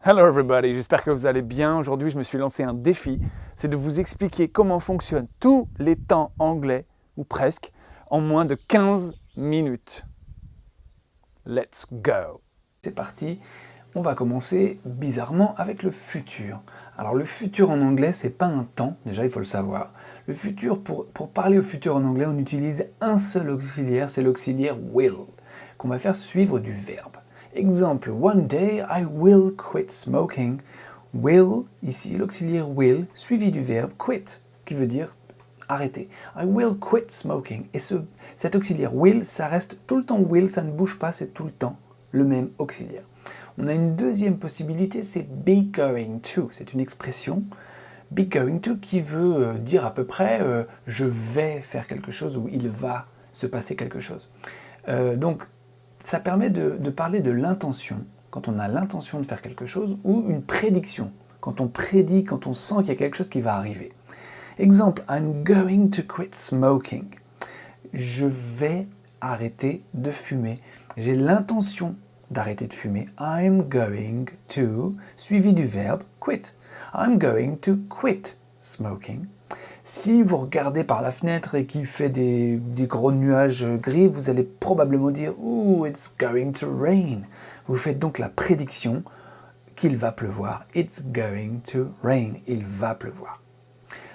Hello everybody, j'espère que vous allez bien. Aujourd'hui, je me suis lancé un défi, c'est de vous expliquer comment fonctionnent tous les temps anglais, ou presque, en moins de 15 minutes. Let's go! C'est parti, on va commencer bizarrement avec le futur. Alors le futur en anglais, c'est pas un temps, déjà il faut le savoir. Le futur, pour parler au futur en anglais, on utilise un seul auxiliaire, c'est l'auxiliaire will, qu'on va faire suivre du verbe. Exemple, one day I will quit smoking. Will, ici l'auxiliaire will, suivi du verbe quit, qui veut dire arrêter. I will quit smoking. Et cet auxiliaire will, ça reste tout le temps will, ça ne bouge pas, c'est tout le temps le même auxiliaire. On a une deuxième possibilité, c'est be going to. C'est une expression, be going to, qui veut dire à peu près je vais faire quelque chose ou il va se passer quelque chose. Donc, ça permet de parler de l'intention, quand on a l'intention de faire quelque chose, ou une prédiction, quand on prédit, quand on sent qu'il y a quelque chose qui va arriver. Exemple, I'm going to quit smoking. Je vais arrêter de fumer. J'ai l'intention d'arrêter de fumer. I'm going to, suivi du verbe quit. I'm going to quit smoking. Si vous regardez par la fenêtre et qu'il fait des gros nuages gris, vous allez probablement dire « Ooh, it's going to rain ». Vous faites donc la prédiction qu'il va pleuvoir. « It's going to rain ». Il va pleuvoir.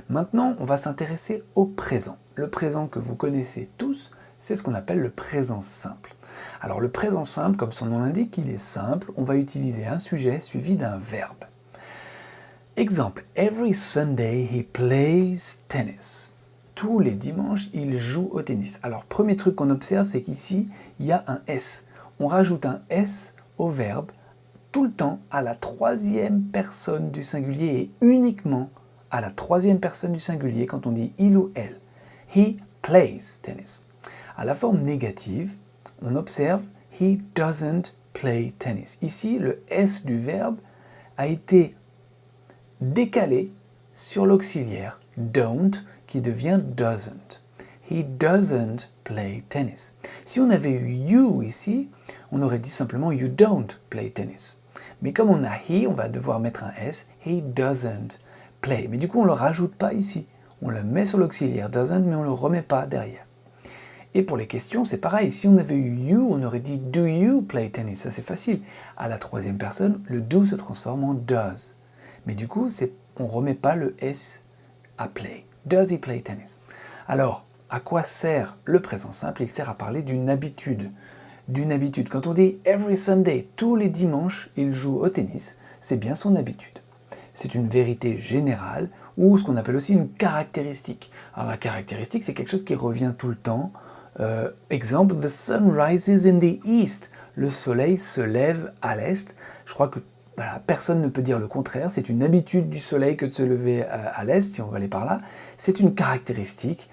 Maintenant, on va s'intéresser au présent. Le présent que vous connaissez tous, c'est ce qu'on appelle le présent simple. Alors le présent simple, comme son nom l'indique, il est simple. On va utiliser un sujet suivi d'un verbe. Exemple, every Sunday he plays tennis. Tous les dimanches, il joue au tennis. Alors, premier truc qu'on observe, c'est qu'ici, il y a un S. On rajoute un S au verbe tout le temps à la troisième personne du singulier et uniquement à la troisième personne du singulier quand on dit il ou elle. He plays tennis. À la forme négative, on observe he doesn't play tennis. Ici, le S du verbe a été décalé sur l'auxiliaire don't qui devient doesn't. He doesn't play tennis. Si on avait eu you ici, on aurait dit simplement you don't play tennis. Mais comme on a he, on va devoir mettre un S. He doesn't play. Mais du coup, on ne le rajoute pas ici. On le met sur l'auxiliaire doesn't, mais on ne le remet pas derrière. Et pour les questions, c'est pareil. Si on avait eu you, on aurait dit do you play tennis. Ça, c'est facile. À la troisième personne, le do se transforme en does. Mais du coup, on ne remet pas le S à play. Does he play tennis? Alors, à quoi sert le présent simple? Il sert à parler d'une habitude. D'une habitude. Quand on dit every Sunday, tous les dimanches, il joue au tennis, c'est bien son habitude. C'est une vérité générale ou ce qu'on appelle aussi une caractéristique. Alors la caractéristique, c'est quelque chose qui revient tout le temps. Exemple, the sun rises in the east. Le soleil se lève à l'est. Je crois que voilà, personne ne peut dire le contraire, c'est une habitude du soleil que de se lever à l'est, si on va aller par là. C'est une caractéristique,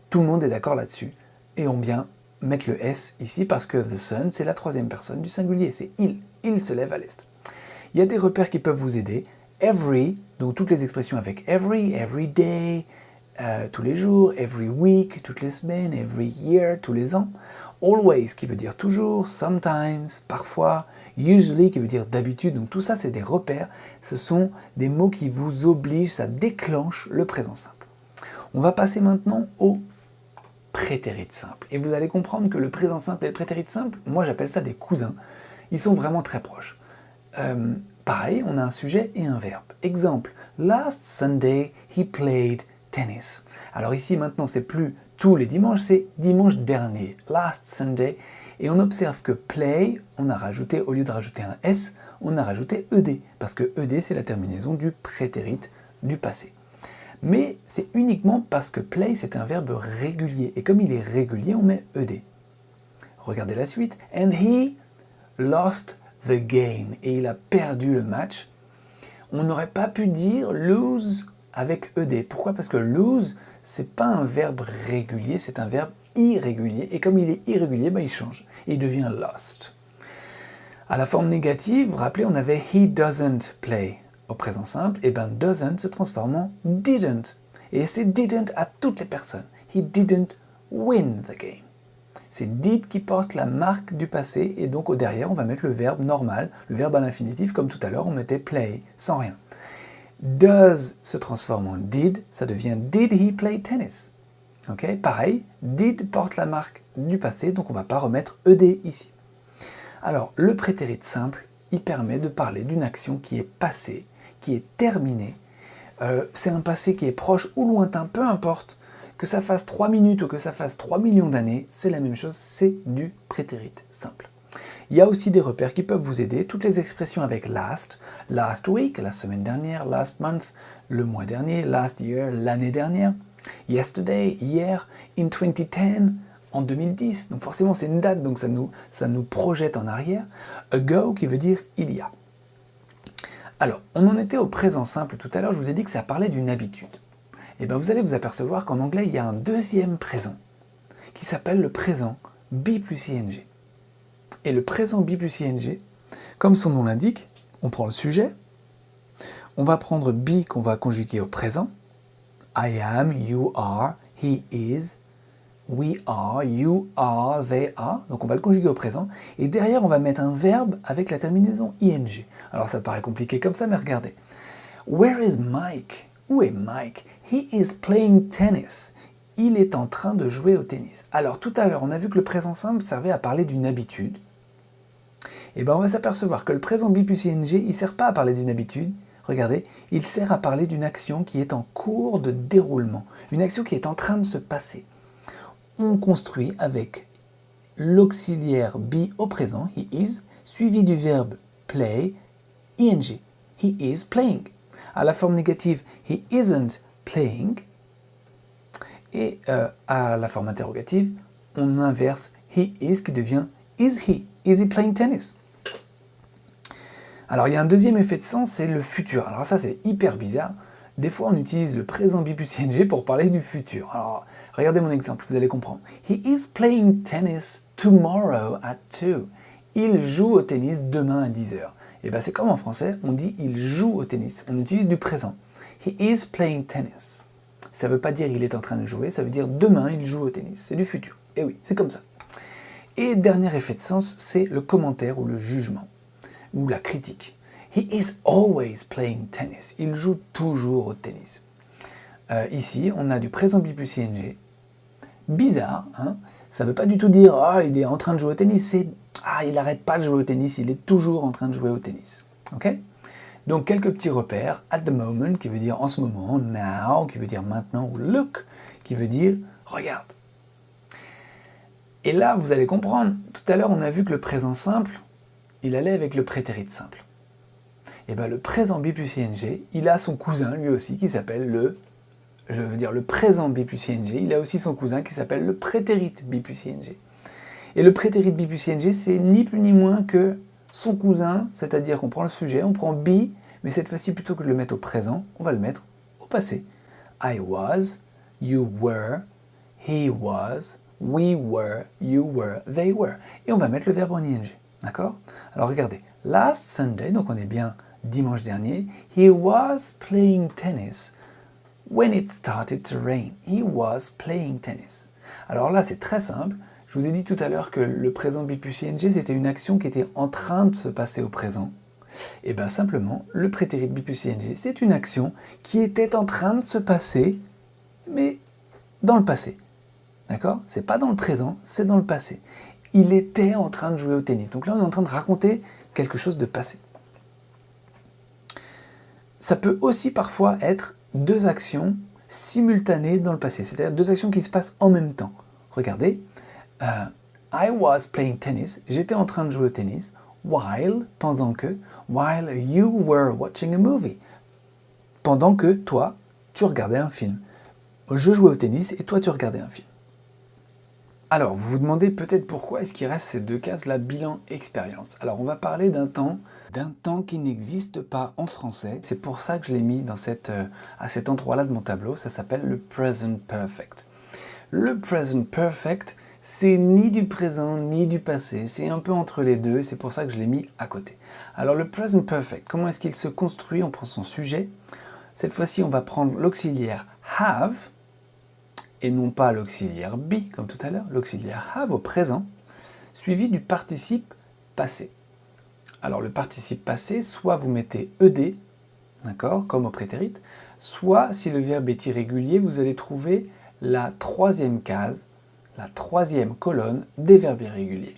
tout le monde est d'accord là-dessus. Et on vient mettre le S ici parce que the sun, c'est la troisième personne du singulier, c'est il se lève à l'est. Il y a des repères qui peuvent vous aider. Every, donc toutes les expressions avec every day, tous les jours, every week, toutes les semaines, every year, tous les ans. Always, qui veut dire toujours, sometimes, parfois, usually, qui veut dire d'habitude. Donc tout ça, c'est des repères. Ce sont des mots qui vous obligent, ça déclenche le présent simple. On va passer maintenant au prétérit simple. Et vous allez comprendre que le présent simple et le prétérit simple, moi j'appelle ça des cousins. Ils sont vraiment très proches. Pareil, on a un sujet et un verbe. Exemple, last Sunday, he played tennis. Alors ici, maintenant, c'est plus tous les dimanches, c'est dimanche dernier, last Sunday. Et on observe que play, on a rajouté, au lieu de rajouter un S, on a rajouté ED. Parce que ED, c'est la terminaison du prétérit du passé. Mais c'est uniquement parce que play, c'est un verbe régulier. Et comme il est régulier, on met ED. Regardez la suite. And he lost the game. Et il a perdu le match. On n'aurait pas pu dire lose avec ED. Pourquoi? Parce que lose, c'est pas un verbe régulier, c'est un verbe irrégulier. Et comme il est irrégulier, il change. Et il devient lost. À la forme négative, vous vous rappelez, on avait he doesn't play au présent simple. Et doesn't se transforme en didn't. Et c'est didn't à toutes les personnes. He didn't win the game. C'est did qui porte la marque du passé et donc au derrière on va mettre le verbe normal, le verbe à l'infinitif comme tout à l'heure on mettait play sans rien. Does se transforme en did, ça devient did he play tennis? Okay? Pareil, did porte la marque du passé donc on ne va pas remettre ed ici. Alors le prétérit simple, il permet de parler d'une action qui est passée, qui est terminée. C'est un passé qui est proche ou lointain, peu importe. Que ça fasse 3 minutes ou que ça fasse 3 millions d'années, c'est la même chose, c'est du prétérit simple. Il y a aussi des repères qui peuvent vous aider, toutes les expressions avec last, last week, la semaine dernière, last month, le mois dernier, last year, l'année dernière, yesterday, hier, in 2010, en 2010, donc forcément c'est une date, donc ça nous projette en arrière, ago qui veut dire il y a. Alors, on en était au présent simple tout à l'heure, je vous ai dit que ça parlait d'une habitude. Et bien vous allez vous apercevoir qu'en anglais, il y a un deuxième présent qui s'appelle le présent be plus ing. Et le présent be plus ing, comme son nom l'indique, on prend le sujet, on va prendre be qu'on va conjuguer au présent, I am, you are, he is, we are, you are, they are, donc on va le conjuguer au présent, et derrière on va mettre un verbe avec la terminaison ing. Alors ça paraît compliqué comme ça, mais regardez. Where is Mike? Où est Mike? He is playing tennis. Il est en train de jouer au tennis. Alors tout à l'heure, on a vu que le présent simple servait à parler d'une habitude. Et bien on va s'apercevoir que le présent be plus ing, il ne sert pas à parler d'une habitude. Regardez, il sert à parler d'une action qui est en cours de déroulement. Une action qui est en train de se passer. On construit avec l'auxiliaire be au présent, he is, suivi du verbe play, ing. He is playing. À la forme négative, he isn't playing. Et à la forme interrogative, on inverse he is qui devient is he? Is he playing tennis? Alors il y a un deuxième effet de sens, c'est le futur. Alors ça c'est hyper bizarre. Des fois on utilise le présent be plus ing pour parler du futur. Alors regardez mon exemple, vous allez comprendre. He is playing tennis tomorrow at 2. Il joue au tennis demain à 10h. Et bien c'est comme en français, on dit il joue au tennis. On utilise du présent. He is playing tennis. Ça ne veut pas dire il est en train de jouer, ça veut dire demain il joue au tennis. C'est du futur. Et oui, c'est comme ça. Et dernier effet de sens, c'est le commentaire ou le jugement, ou la critique. He is always playing tennis. Il joue toujours au tennis. Ici, on a du présent be plus ing. Bizarre, hein? Ça ne veut pas du tout dire « Ah, il est en train de jouer au tennis », c'est « Ah, il n'arrête pas de jouer au tennis, il est toujours en train de jouer au tennis ». Ok? Donc, quelques petits repères. At the moment, qui veut dire en ce moment. Now, qui veut dire maintenant. Ou look, qui veut dire regarde. Et là, vous allez comprendre. Tout à l'heure, on a vu que le présent simple, il allait avec le prétérit simple. Et bien, le présent be plus ing, il a son cousin, lui aussi, qui s'appelle le présent be plus ing, il a aussi son cousin qui s'appelle le prétérit be plus ing. Et le prétérit be plus ing, c'est ni plus ni moins que son cousin, c'est-à-dire qu'on prend le sujet, on prend be, mais cette fois-ci, plutôt que de le mettre au présent, on va le mettre au passé. I was, you were, he was, we were, you were, they were. Et on va mettre le verbe en ing. D'accord? Alors regardez, last Sunday, donc on est bien dimanche dernier, he was playing tennis when it started to rain. He was playing tennis. Alors là, c'est très simple. Je vous ai dit tout à l'heure que le présent be plus ing, c'était une action qui était en train de se passer au présent. Et bien simplement, le prétérit be plus ing, c'est une action qui était en train de se passer, mais dans le passé. D'accord? C'est pas dans le présent, c'est dans le passé. Il était en train de jouer au tennis. Donc là, on est en train de raconter quelque chose de passé. Ça peut aussi parfois être deux actions simultanées dans le passé, c'est-à-dire deux actions qui se passent en même temps. Regardez, I was playing tennis, j'étais en train de jouer au tennis, while, pendant que, while you were watching a movie, pendant que toi, tu regardais un film. Je jouais au tennis et toi, tu regardais un film. Alors, vous vous demandez peut-être pourquoi est-ce qu'il reste ces deux cases, la bilan expérience. Alors, on va parler d'un temps qui n'existe pas en français. C'est pour ça que je l'ai mis à cet endroit-là de mon tableau. Ça s'appelle le present perfect. Le present perfect, c'est ni du présent ni du passé. C'est un peu entre les deux. C'est pour ça que je l'ai mis à côté. Alors, le present perfect, comment est-ce qu'il se construit? On prend son sujet. Cette fois-ci, on va prendre l'auxiliaire have. et non pas l'auxiliaire be, comme tout à l'heure, l'auxiliaire have au présent, suivi du participe passé. Alors le participe passé, soit vous mettez ed, d'accord, comme au prétérit, soit si le verbe est irrégulier, vous allez trouver la troisième case, la troisième colonne des verbes irréguliers.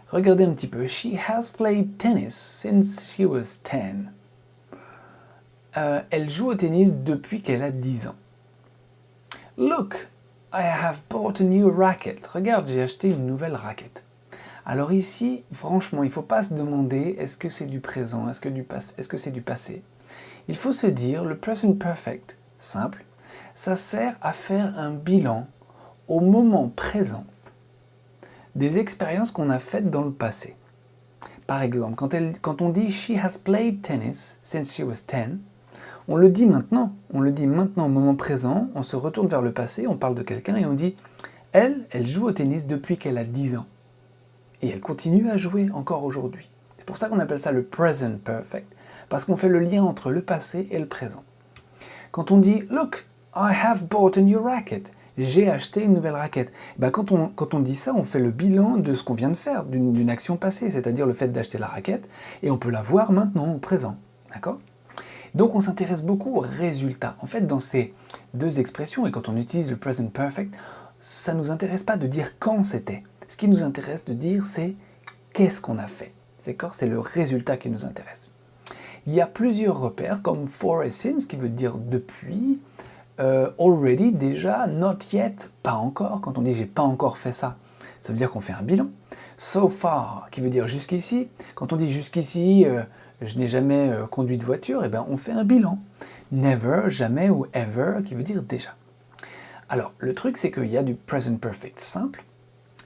Regardez un petit peu. She has played tennis since she was 10. Elle joue au tennis depuis qu'elle a 10 ans. Look, I have bought a new racket. Regarde, j'ai acheté une nouvelle raquette. Alors ici, franchement, il ne faut pas se demander est-ce que c'est du présent, est-ce que c'est du passé. Il faut se dire, le present perfect, simple, ça sert à faire un bilan au moment présent des expériences qu'on a faites dans le passé. Par exemple, quand on dit « She has played tennis since she was 10 », on le dit maintenant au moment présent, on se retourne vers le passé, on parle de quelqu'un et on dit « Elle joue au tennis depuis qu'elle a 10 ans. Et elle continue à jouer encore aujourd'hui. » C'est pour ça qu'on appelle ça le present perfect, parce qu'on fait le lien entre le passé et le présent. Quand on dit « Look, I have bought a new racket », j'ai acheté une nouvelle raquette. Ben quand on dit ça, on fait le bilan de ce qu'on vient de faire, d'une action passée, c'est-à-dire le fait d'acheter la raquette, et on peut la voir maintenant, au présent. D'accord ? Donc on s'intéresse beaucoup aux résultats. En fait, dans ces deux expressions, et quand on utilise le present perfect, ça ne nous intéresse pas de dire quand c'était. Ce qui nous intéresse de dire, c'est qu'est-ce qu'on a fait. D'accord ? C'est le résultat qui nous intéresse. Il y a plusieurs repères, comme for et since, qui veut dire depuis, already, déjà, not yet, pas encore. Quand on dit j'ai pas encore fait ça, ça veut dire qu'on fait un bilan. So far, qui veut dire jusqu'ici. Quand on dit jusqu'ici, je n'ai jamais conduit de voiture, eh ben, on fait un bilan. Never, jamais, ou ever, qui veut dire déjà. Alors, le truc, c'est qu'il y a du present perfect simple,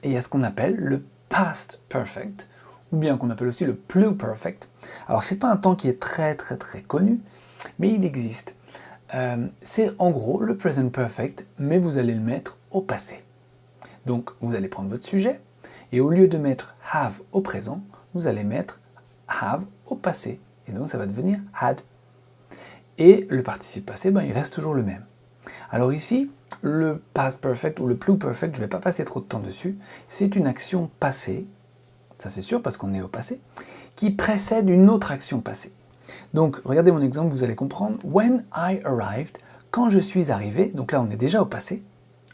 et il y a ce qu'on appelle le past perfect, ou bien qu'on appelle aussi le pluperfect. Alors, c'est pas un temps qui est très connu, mais il existe. C'est en gros le present perfect, mais vous allez le mettre au passé. Donc vous allez prendre votre sujet, et au lieu de mettre have au présent, vous allez mettre have au passé. Et donc ça va devenir had. Et le participe passé, ben, il reste toujours le même. Alors ici, le past perfect ou le pluperfect, je ne vais pas passer trop de temps dessus, c'est une action passée, ça c'est sûr parce qu'on est au passé, qui précède une autre action passée. Donc, regardez mon exemple, vous allez comprendre. When I arrived, quand je suis arrivé, donc là on est déjà au passé,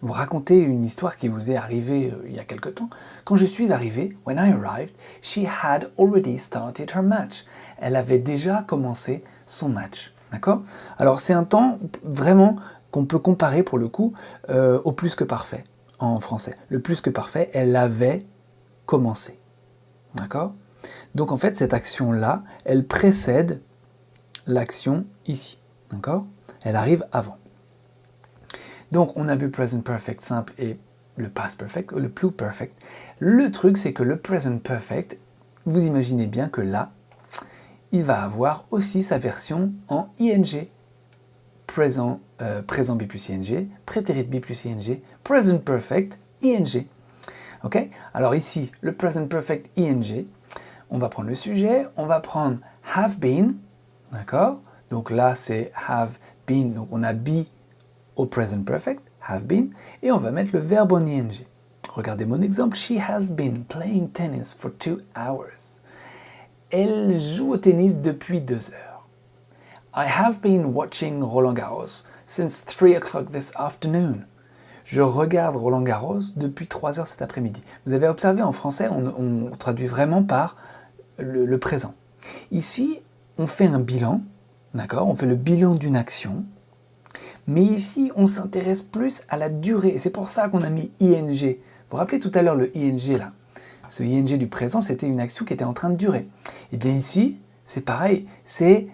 vous racontez une histoire qui vous est arrivée il y a quelque temps. Quand je suis arrivé, when I arrived, she had already started her match. Elle avait déjà commencé son match. D'accord ? Alors c'est un temps vraiment qu'on peut comparer pour le coup au plus que parfait en français. Le plus que parfait, elle avait commencé. D'accord ? Donc en fait, cette action-là, elle précède l'action ici. D'accord ? Elle arrive avant. Donc on a vu present perfect simple et le past perfect, ou le pluperfect. Le truc, c'est que le present perfect, vous imaginez bien que là, il va avoir aussi sa version en ing. Présent B plus ing, prétérit B plus ing, present perfect, ing. Ok ? Alors ici, le present perfect ing, on va prendre le sujet, on va prendre have been, d'accord ? Donc là, c'est have been, donc on a be au present perfect, have been, et on va mettre le verbe en ing. Regardez mon exemple, she has been playing tennis for 2 hours. Elle joue au tennis depuis 2 heures. I have been watching Roland Garros since 3 o'clock this afternoon. Je regarde Roland Garros depuis 3 heures cet après-midi. Vous avez observé, en français, on traduit vraiment par le présent. Ici, on fait un bilan, d'accord ? On fait le bilan d'une action, mais ici, on s'intéresse plus à la durée. Et c'est pour ça qu'on a mis ing. Vous vous rappelez tout à l'heure le ing là ? Ce ing du présent, c'était une action qui était en train de durer. Et bien ici, c'est pareil, c'est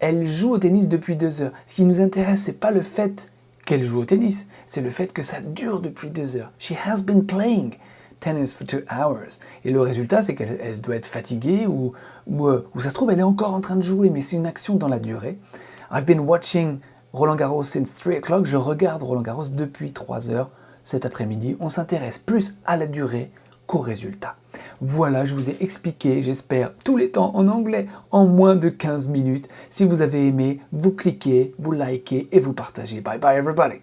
elle joue au tennis depuis 2 heures. Ce qui nous intéresse, c'est pas le fait qu'elle joue au tennis, c'est le fait que ça dure depuis 2 heures. She has been playing tennis for 2 hours. Et le résultat, c'est qu'elle doit être fatiguée ou ça se trouve, elle est encore en train de jouer, mais c'est une action dans la durée. I've been watching Roland Garros since 3 o'clock. Je regarde Roland Garros depuis 3 heures cet après-midi. On s'intéresse plus à la durée qu'au résultat. Voilà, je vous ai expliqué, j'espère, tous les temps en anglais en moins de 15 minutes. Si vous avez aimé, vous cliquez, vous likez et vous partagez. Bye bye everybody!